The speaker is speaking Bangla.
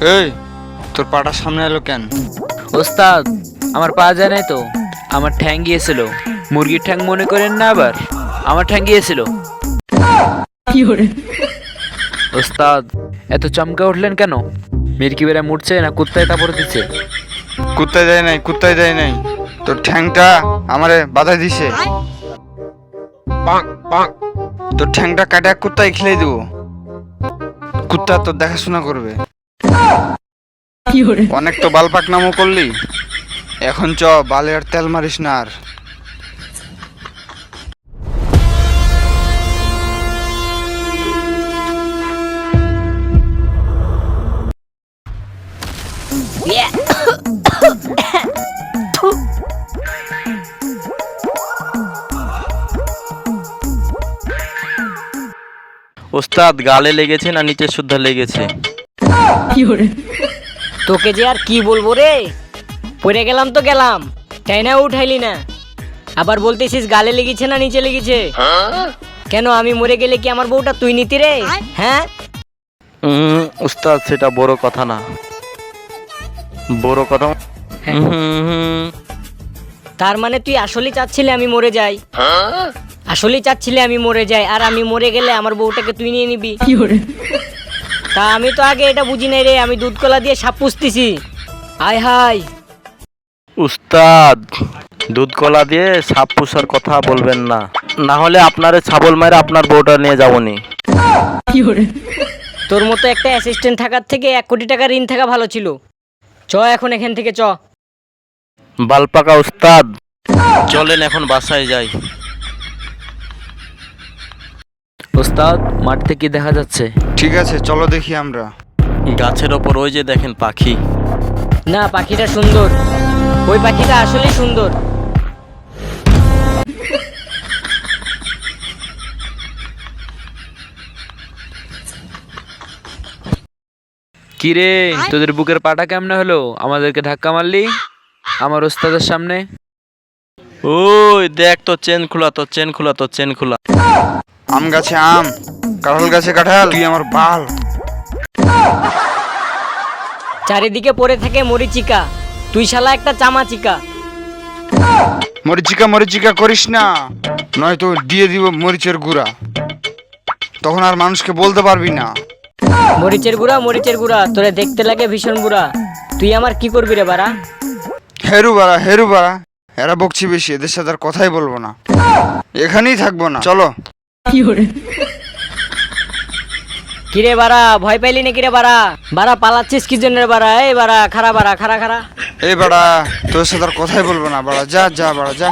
এই, তোর পাটা সামনে এলো কেন? ওস্তাদ, আমার পা যায় নাই তো, আমার ঠ্যাং গিয়েছিল। মুরগির ঠ্যাং মনে করেন না, আবার আমার ঠ্যাং গিয়েছিল। ওস্তাদ, এত চমকে উঠলেন কেন? মিরকি বেড়া মুড়ছে না কুত্তায় কাপড় দিচ্ছে? কুত্তায় যায় নাই, কুত্তায় যায় নাই, তোর ঠ্যাংটা আমারে বাধা দিছে। তোর ঠ্যাংটা কাটা কুত্তায় খেলে দেবো। কুত্তা তোর দেখাশোনা করবে। অনেক তো বাল পাকনামো করলি, এখন চ বালে আর তেল মারিস না আর। ওস্তাদ, গালে লেগেছে না নিচে শুদ্ধ লেগেছে? তোকে যে আর কি বলবো রে, পড়ে গেলাম তো গেলাম, টাইনা উঠাইলি না, আবার বলতেছিস গালে লেগেছে না নিচে লেগেছে। কেন আমি মরে গেলে কি আমার বউটা তুই নিতি রে? হ্যাঁ, ওস্তাদ, সেটা বড় কথা না। বড় কথা তার মানে তুই আসলেই চাচ্ছিলে আমি মরে যাই? আসলেই চাচ্ছিলে আমি মরে যাই, আর আমি মরে গেলে আমার বউটাকে তুই নিয়ে নিবি? তা আমি তো আগে এটা বুঝি নাই রে, আমি দুধ কলা দিয়ে সাপ পুষতেছি। আয় হাই, উস্তাদ, দুধ কলা দিয়ে সাপ পুষার কথা বলবেন না, না হলে আপনার ছাগল মায়ের আপনার বউটা নিয়ে যাবনি। তোর মতো একটা অ্যাসিস্ট্যান্ট থাকার থেকে 1 কোটি টাকা ঋণ থাকা ভালো ছিল। চ এখন এখান থেকে চ। বালপাকা উস্তাদ, চলেন এখন বাসায় যাই। ওস্তাদ, মাঠ থেকে দেখা যাচ্ছে। ঠিক আছে, চলো দেখি আমরা। গাছের ওপর ওই যে দেখেন পাখি। না, পাখিটা সুন্দর, ওই পাখিটা আসলেই সুন্দর। কি রে, তোদের বুকের পাটা কেমনে হলো? আমাদেরকে ধাক্কা মারলি আমার ওস্তাদের সামনে। ওই দেখ, তো চেন খোলা, তো চেন খোলা, তো চেন খোলা। আম গাছে আম, কাঁঠাল গাছে কাঁঠাল, তুই আমার বাল। চারিদিকে পড়ে থাকে মরিচিকা, তুই শালা একটা চামাচিকা। মরিচিকা মরিচিকা করিস না, নয়তো দিয়ে দিব মরিচের গুঁড়া, তখন আর মানুষকে বলতে পারবি না। মরিচের গুঁড়া, মরিচের গুঁড়া, তোরে দেখতে লাগে ভীষণ বুড়া। তুই আমার কি করবি রে বাড়া? হেরু বাড়া, হেরু বাড়া, এরা বকছি বেশি, এদের সাথে আর কথাই বলবো না, এখানেই থাকবো না, চলো। কিরে বাড়া, ভয় পাইলি না কিরে বাড়া? বাড়া পালাচ্ছিস কি জন্য রে বাড়া? এই বাড়া খারা, বাড়া খারা খারা। এই বাড়া, তোর সাথে আর কথাই বলবো না, বাড়া যা যা, বাড়া যা।